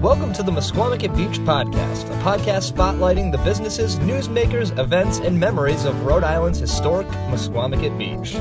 Welcome to the Misquamicut Beach Podcast, a podcast spotlighting the businesses, newsmakers, events, and memories of Rhode Island's historic Misquamicut Beach.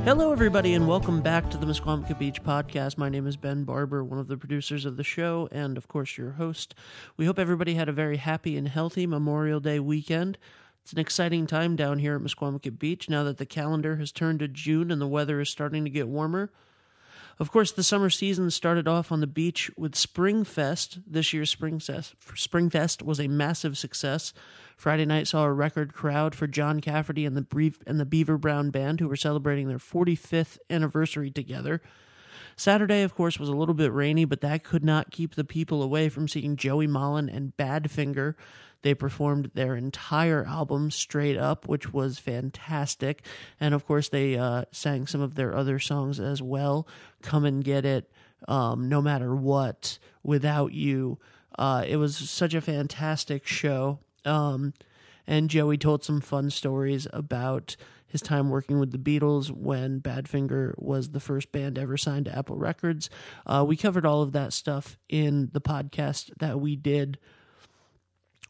Hello, everybody, and welcome back to the Misquamicut Beach Podcast. My name is Ben Barber, one of the producers of the show, and, of course, your host. We hope everybody had a very happy and healthy Memorial Day weekend. It's an exciting time down here at Misquamicut Beach now that the calendar has turned to June and the weather is starting to get warmer. Of course, the summer season started off on the beach with Spring Fest. This year's Spring Fest was a massive success. Friday night saw a record crowd for John Cafferty and the Beaver Brown Band, who were celebrating their 45th anniversary together. Saturday, of course, was a little bit rainy, but that could not keep the people away from seeing Joey Mullen and Badfinger. They performed their entire album straight up, which was fantastic. And, of course, they sang some of their other songs as well. Come and Get It, No Matter What, Without You. It was such a fantastic show. And Joey told some fun stories about his time working with the Beatles when Badfinger was the first band ever signed to Apple Records. We covered all of that stuff in the podcast that we did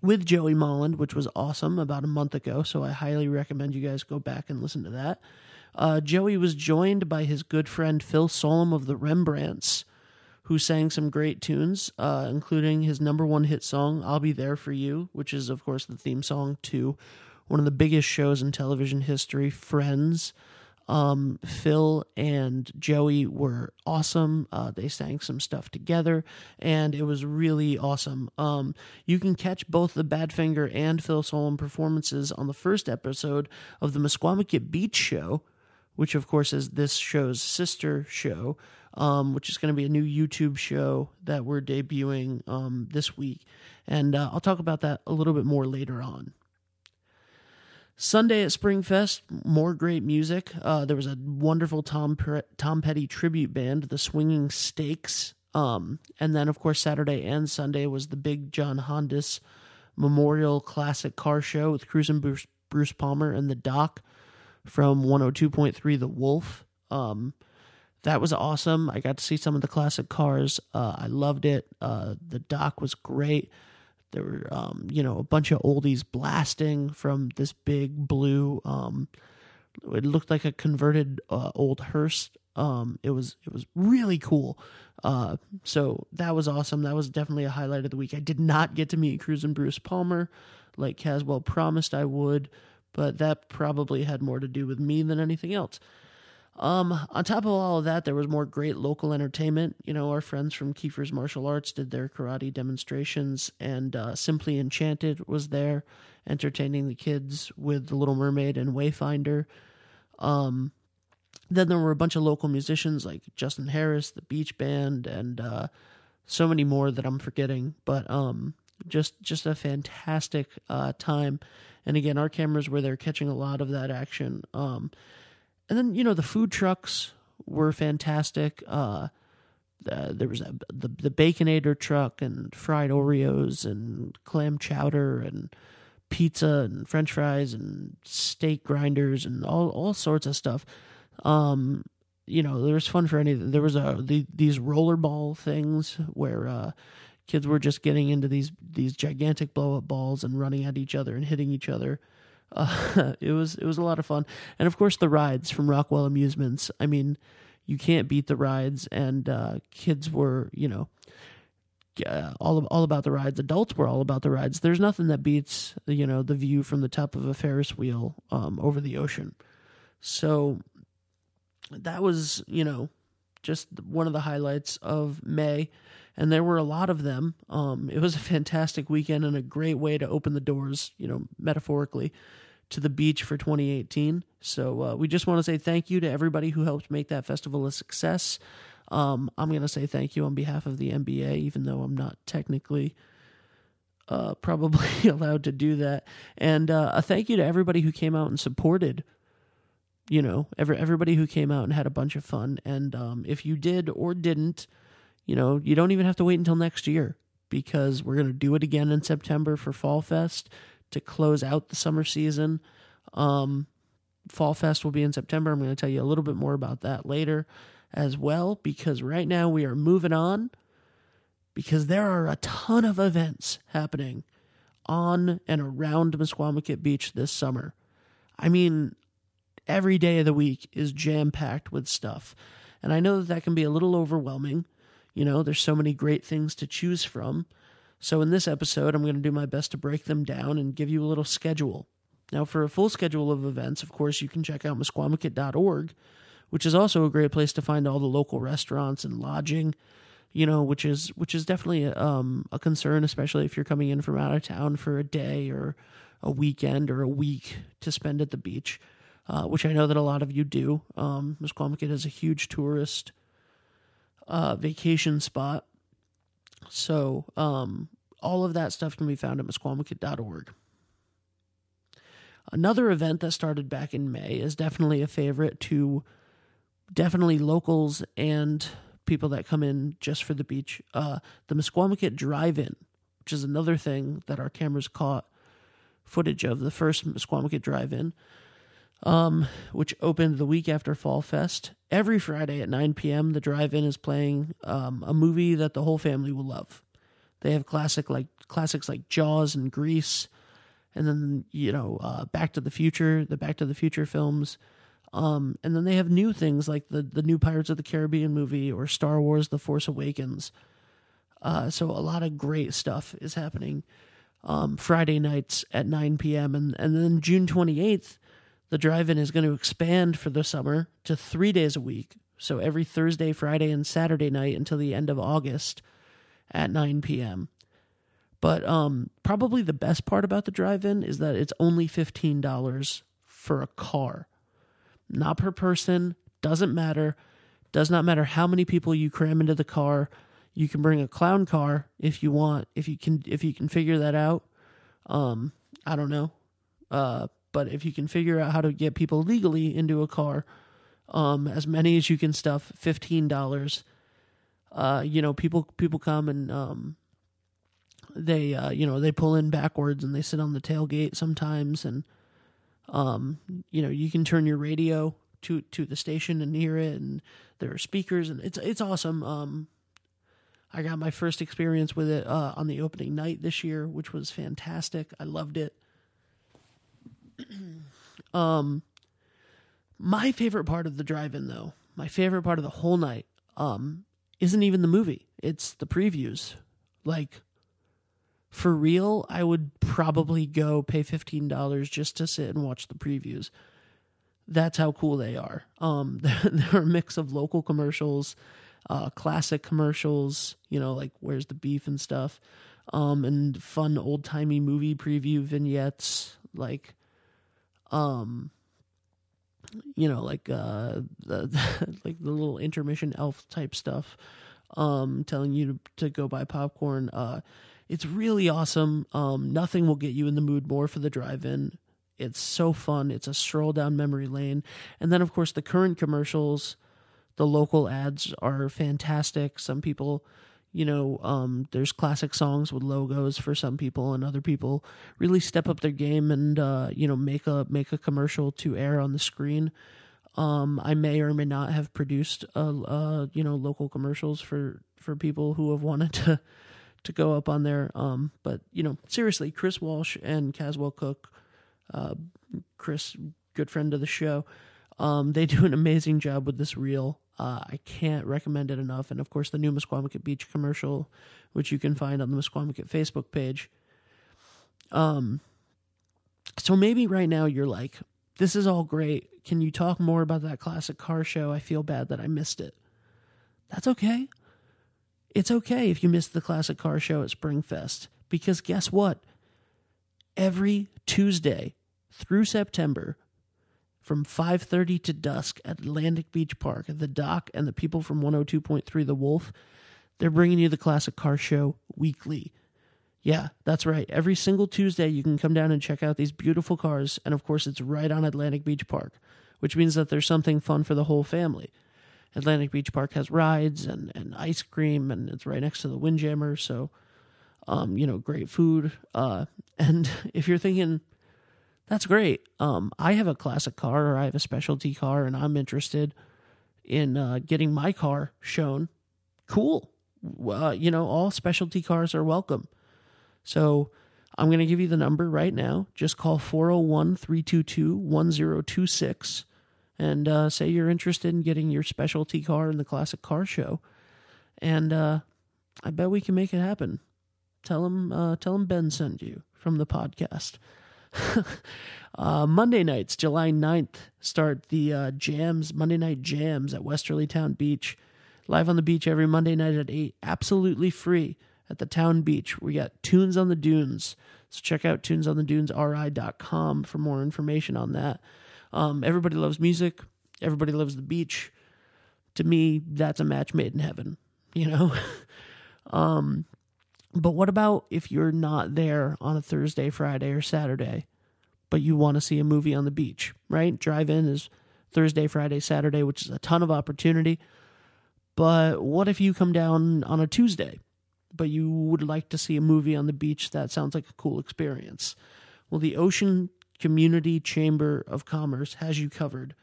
with Joey Mullen, which was awesome, about a month ago, so I highly recommend you guys go back and listen to that. Joey was joined by his good friend Phil Solem of the Rembrandts, who sang some great tunes, including his number one hit song, I'll Be There For You, which is, of course, the theme song to one of the biggest shows in television history, Friends. Phil and Joey were awesome. They sang some stuff together, and it was really awesome. You can catch both the Badfinger and Phil Solem performances on the first episode of the Misquamicut Beach show, which, of course, is this show's sister show, which is going to be a new YouTube show that we're debuting this week. And I'll talk about that a little bit more later on. Sunday at Springfest, more great music. There was a wonderful Tom Petty tribute band, the Swinging Stakes. And then, of course, Saturday and Sunday was the big John Hondas Memorial Classic Car Show with Cruisin' Bruce Palmer and the Doc from 102.3 The Wolf. That was awesome. I got to see some of the classic cars. I loved it. The Doc was great. There were, a bunch of oldies blasting from this big blue. It looked like a converted old hearse. It was really cool. So that was awesome. That was definitely a highlight of the week. I did not get to meet Cruisin' Bruce Palmer like Caswell promised I would, but that probably had more to do with me than anything else. On top of all of that, there was more great local entertainment. Our friends from Kiefer's Martial Arts did their karate demonstrations, and Simply Enchanted was there, entertaining the kids with The Little Mermaid and Wayfinder. Then there were a bunch of local musicians like Justin Harris, the Beach Band, and so many more that I'm forgetting. But just a fantastic time. And again, our cameras were there catching a lot of that action. And then, the food trucks were fantastic. There was the Baconator truck and fried Oreos and clam chowder and pizza and French fries and steak grinders and all sorts of stuff. There was fun for anything. There was these rollerball things where kids were just getting into these gigantic blow-up balls and running at each other and hitting each other. It was a lot of fun. And of course the rides from Rockwell Amusements. I mean, you can't beat the rides, and kids were, all about the rides. Adults were all about the rides. There's nothing that beats, the view from the top of a Ferris wheel over the ocean. So that was, just one of the highlights of May. And there were a lot of them. It was a fantastic weekend and a great way to open the doors, metaphorically, to the beach for 2018. So we just want to say thank you to everybody who helped make that festival a success. I'm going to say thank you on behalf of the NBA, even though I'm not technically probably allowed to do that. And a thank you to everybody who came out and supported, everybody who came out and had a bunch of fun. And if you did or didn't, you don't even have to wait until next year, because we're going to do it again in September for Fall Fest to close out the summer season. Fall Fest will be in September. I'm going to tell you a little bit more about that later as well, because right now we are moving on, because there are a ton of events happening on and around Misquamicut Beach this summer. I mean, every day of the week is jam-packed with stuff. And I know that can be a little overwhelming. You know, there's so many great things to choose from. So in this episode, I'm going to do my best to break them down and give you a little schedule. Now, for a full schedule of events, of course, you can check out Misquamicut.org, which is also a great place to find all the local restaurants and lodging, you know, which is definitely a concern, especially if you're coming in from out of town for a day or a weekend or a week to spend at the beach, which I know that a lot of you do. Misquamicut is a huge tourist vacation spot. So all of that stuff can be found at Misquamicut.org. Another event that started back in May is definitely a favorite to definitely locals and people that come in just for the beach. The Misquamicut Drive-In, which is another thing that our cameras caught footage of, the first Misquamicut Drive-In, which opened the week after Fall Fest. Every Friday at 9 p.m., the Drive-In is playing a movie that the whole family will love. They have classics like Jaws and Grease, and then, you know, Back to the Future, the Back to the Future films. And then they have new things like the new Pirates of the Caribbean movie or Star Wars The Force Awakens. So a lot of great stuff is happening Friday nights at 9 p.m. And then June 28th, the drive-in is going to expand for the summer to 3 days a week. So every Thursday, Friday, and Saturday night until the end of August at 9 p.m. But probably the best part about the drive-in is that it's only $15 for a car. Not per person, doesn't matter. Does not matter how many people you cram into the car. You can bring a clown car if you want, if you can figure that out. I don't know. But if you can figure out how to get people legally into a car, as many as you can stuff, $15. You know, people come and they pull in backwards and they sit on the tailgate sometimes, and you know, you can turn your radio to the station and hear it, and there are speakers, and it's awesome. I got my first experience with it on the opening night this year, which was fantastic. I loved it. My favorite part of the drive-in, though, my favorite part of the whole night, isn't even the movie. It's the previews. Like, for real, I would probably go pay $15 just to sit and watch the previews. That's how cool they are. They're a mix of local commercials, classic commercials, you know, like Where's the Beef and stuff, and fun old-timey movie preview vignettes, like, you know, like the like the little intermission elf type stuff, telling you to go buy popcorn. It's really awesome. Nothing will get you in the mood more for the drive-in. It's so fun. It's a stroll down memory lane. And then, of course, the current commercials, the local ads are fantastic. Some people, you know, there's classic songs with logos for some people, and other people really step up their game and, you know, make a commercial to air on the screen. I may or may not have produced, you know, local commercials for people who have wanted to go up on there. But, you know, seriously, Chris Walsh and Caswell Cook, Chris, good friend of the show, they do an amazing job with this reel. I can't recommend it enough. And of course, the new Misquamicut Beach commercial, which you can find on the Misquamicut Facebook page. So maybe right now you're like, this is all great. Can you talk more about that classic car show? I feel bad that I missed it. That's okay. It's okay if you missed the classic car show at Springfest, because guess what? Every Tuesday through September, from 5:30 to dusk at Atlantic Beach Park, the Doc and the people from 102.3 The Wolf, they're bringing you the classic car show weekly. Yeah, that's right. Every single Tuesday, you can come down and check out these beautiful cars, and of course, it's right on Atlantic Beach Park, which means that there's something fun for the whole family. Atlantic Beach Park has rides and ice cream, and it's right next to the Windjammer, so, you know, great food. And if you're thinking, That's great. I have a classic car, or I have a specialty car, and I'm interested in getting my car shown. Cool. All specialty cars are welcome. So I'm going to give you the number right now. Just call 401-322-1026 and say you're interested in getting your specialty car in the classic car show. And I bet we can make it happen. Tell them Ben sent you from the podcast. Monday nights, July 9th, start the Monday Night Jams at Westerly Town Beach. Live on the beach every Monday night at 8, absolutely free at the Town Beach. We got Tunes on the Dunes, so check out tunesonthedunesri.com for more information on that. Everybody loves music. Everybody loves the beach. To me, that's a match made in heaven, But what about if you're not there on a Thursday, Friday, or Saturday, but you want to see a movie on the beach, right? Drive-in is Thursday, Friday, Saturday, which is a ton of opportunity. But what if you come down on a Tuesday, but you would like to see a movie on the beach? That sounds like a cool experience. Well, the Ocean Community Chamber of Commerce has you covered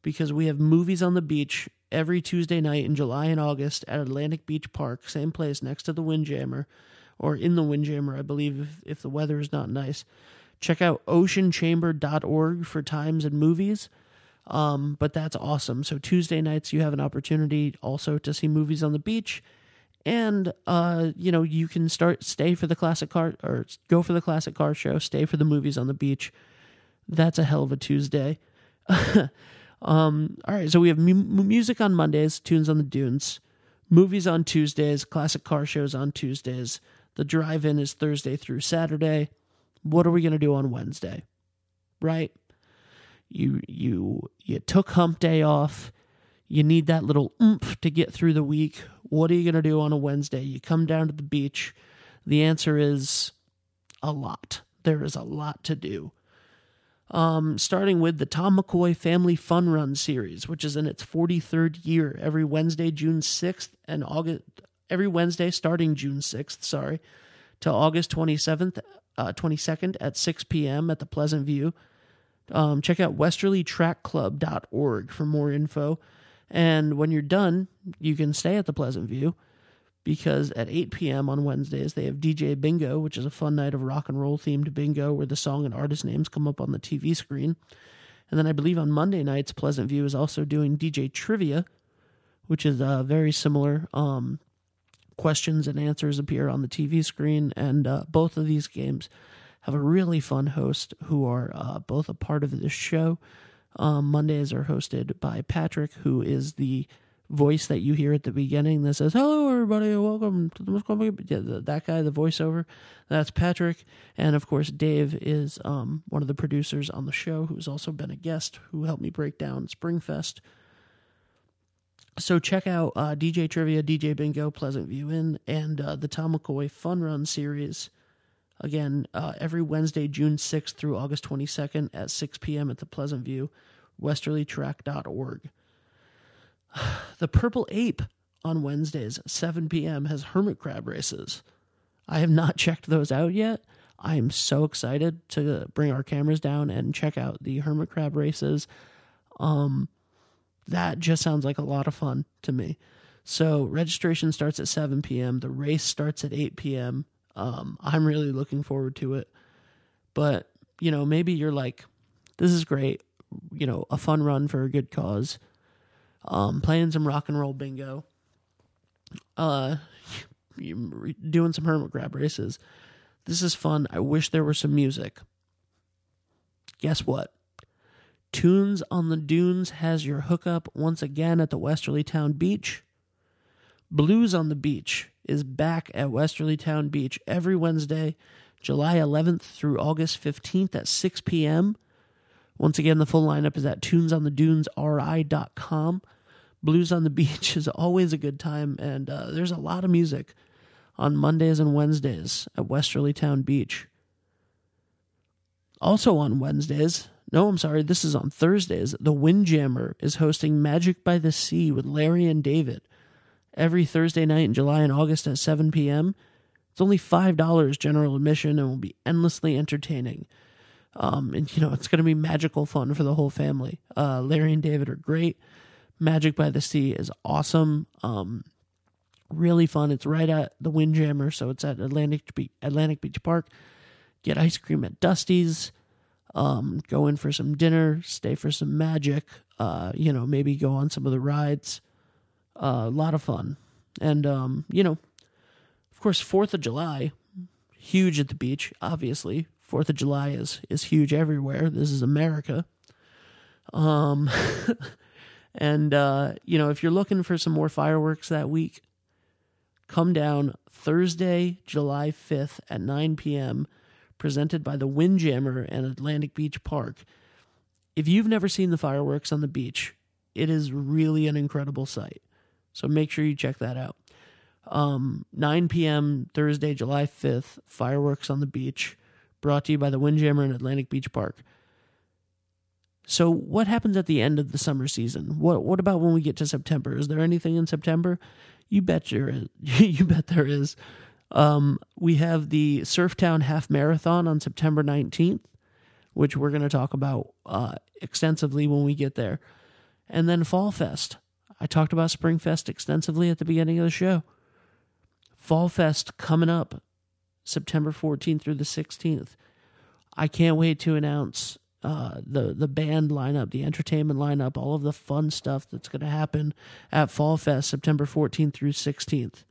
because we have movies on the beach every Tuesday night in July and August at Atlantic Beach Park, same place next to the Windjammer, or in the Windjammer, I believe, if the weather is not nice. Check out oceanchamber.org for times and movies. But that's awesome. So Tuesday nights, you have an opportunity also to see movies on the beach. And, you can stay for the classic car, or go for the classic car show, stay for the movies on the beach. That's a hell of a Tuesday. All right. So we have music on Mondays, Tunes on the Dunes, movies on Tuesdays, classic car shows on Tuesdays. The drive-in is Thursday through Saturday. What are we going to do on Wednesday? Right? You took hump day off. You need that little oomph to get through the week. What are you going to do on a Wednesday? You come down to the beach. The answer is a lot. There is a lot to do. Starting with the Tom McCoy Family Fun Run series, which is in its 43rd year, every Wednesday, June 6th, and every Wednesday starting June 6th, till August 22nd at 6 p.m. at the Pleasant View. Check out westerlytrackclub.org for more info. And when you're done, you can stay at the Pleasant View because at 8 p.m. on Wednesdays, they have DJ Bingo, which is a fun night of rock and roll themed bingo where the song and artist names come up on the TV screen. And then I believe on Monday nights, Pleasant View is also doing DJ Trivia, which is very similar. Questions and answers appear on the TV screen, and both of these games have a really fun host who are both a part of this show. Mondays are hosted by Patrick, who is the voice that you hear at the beginning that says, "Hello, everybody, welcome to the Misquamicut Beach." That guy, the voiceover, that's Patrick. And, of course, Dave is one of the producers on the show who's also been a guest who helped me break down Springfest. So check out DJ Trivia, DJ Bingo, Pleasant View Inn, and the Tom McCoy Fun Run series. Again, every Wednesday, June 6th through August 22nd at 6 p.m. at the Pleasant View, westerlytrack.org. The Purple Ape on Wednesdays, 7 p.m. has hermit crab races. I have not checked those out yet. I am so excited to bring our cameras down and check out the hermit crab races. That just sounds like a lot of fun to me. So registration starts at 7 p.m. The race starts at 8 p.m. I'm really looking forward to it. But, maybe you're like, this is great. A fun run for a good cause. Playing some rock and roll bingo. Doing some hermit crab races. This is fun. I wish there were some music. Guess what? Tunes on the Dunes has your hookup once again at the Westerly Town Beach. Blues on the Beach is back at Westerly Town Beach every Wednesday, July 11th through August 15th at 6 p.m. Once again, the full lineup is at tunesonthedunesri.com. Blues on the Beach is always a good time, and there's a lot of music on Mondays and Wednesdays at Westerly Town Beach. Also on Wednesdays, this is on Thursdays, the Windjammer is hosting Magic by the Sea with Larry and David every Thursday night in July and August at 7 p.m. It's only $5 general admission and will be endlessly entertaining. And, it's going to be magical fun for the whole family. Larry and David are great. Magic by the Sea is awesome. Really fun. It's right at the Windjammer, so it's at Atlantic Beach Park. Get ice cream at Dusty's. Go in for some dinner. Stay for some magic. Maybe go on some of the rides. A lot of fun. And, of course, 4th of July, huge at the beach, obviously. 4th of July is huge everywhere. This is America. And, if you're looking for some more fireworks that week, come down Thursday, July 5th at 9 p.m., presented by the Windjammer and Atlantic Beach Park. If you've never seen the fireworks on the beach, it is really an incredible sight. So make sure you check that out. 9 p.m. Thursday, July 5th, fireworks on the beach, brought to you by the Windjammer and Atlantic Beach Park. So what happens at the end of the summer season? What about when we get to September? Is there anything in September? You bet there is. You bet there is. We have the Surftown Half Marathon on September 19th, which we're going to talk about extensively when we get there. And then Fall Fest. I talked about Spring Fest extensively at the beginning of the show. Fall Fest coming up September 14th through the 16th. I can't wait to announce the band lineup, the entertainment lineup, all of the fun stuff that's going to happen at Fall Fest September 14th through 16th.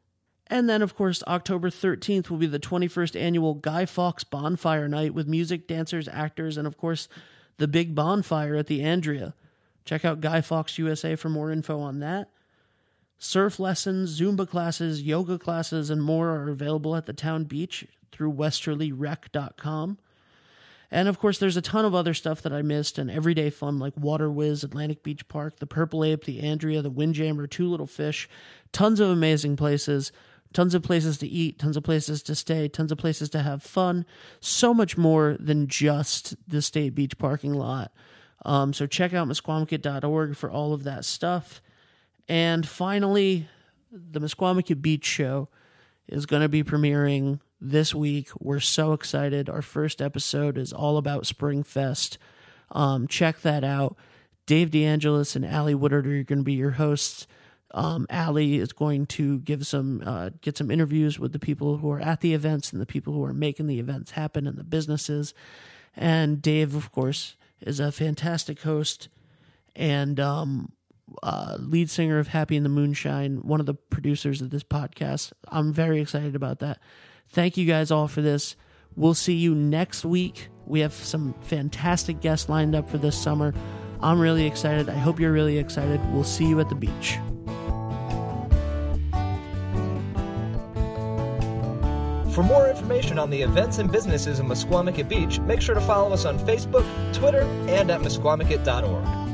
And then, of course, October 13th will be the 21st annual Guy Fawkes Bonfire Night with music, dancers, actors, and, of course, the big bonfire at the Andrea. Check out Guy Fawkes USA for more info on that. Surf lessons, Zumba classes, yoga classes, and more are available at the town beach through westerlyrec.com. And, of course, there's a ton of other stuff that I missed and everyday fun like Water Whiz, Atlantic Beach Park, the Purple Ape, the Andrea, the Windjammer, Two Little Fish. Tons of amazing places, tons of places to eat, tons of places to stay, tons of places to have fun. So much more than just the State Beach parking lot. So check out Misquamicut.org for all of that stuff. And finally, the Misquamicut Beach Show is going to be premiering this week. We're so excited. Our first episode is all about Spring Fest. Check that out. Dave DeAngelis and Allie Woodard are going to be your hosts. Allie is going to give get some interviews with the people who are at the events and the people who are making the events happen and the businesses. And Dave, of course, is a fantastic host and lead singer of Happy in the Moonshine, one of the producers of this podcast. I'm very excited about that. Thank you guys all for this. We'll see you next week. We have some fantastic guests lined up for this summer. I'm really excited. I hope you're really excited. We'll see you at the beach. For more information on the events and businesses in Misquamicut Beach, make sure to follow us on Facebook, Twitter, and at Misquamicut.org.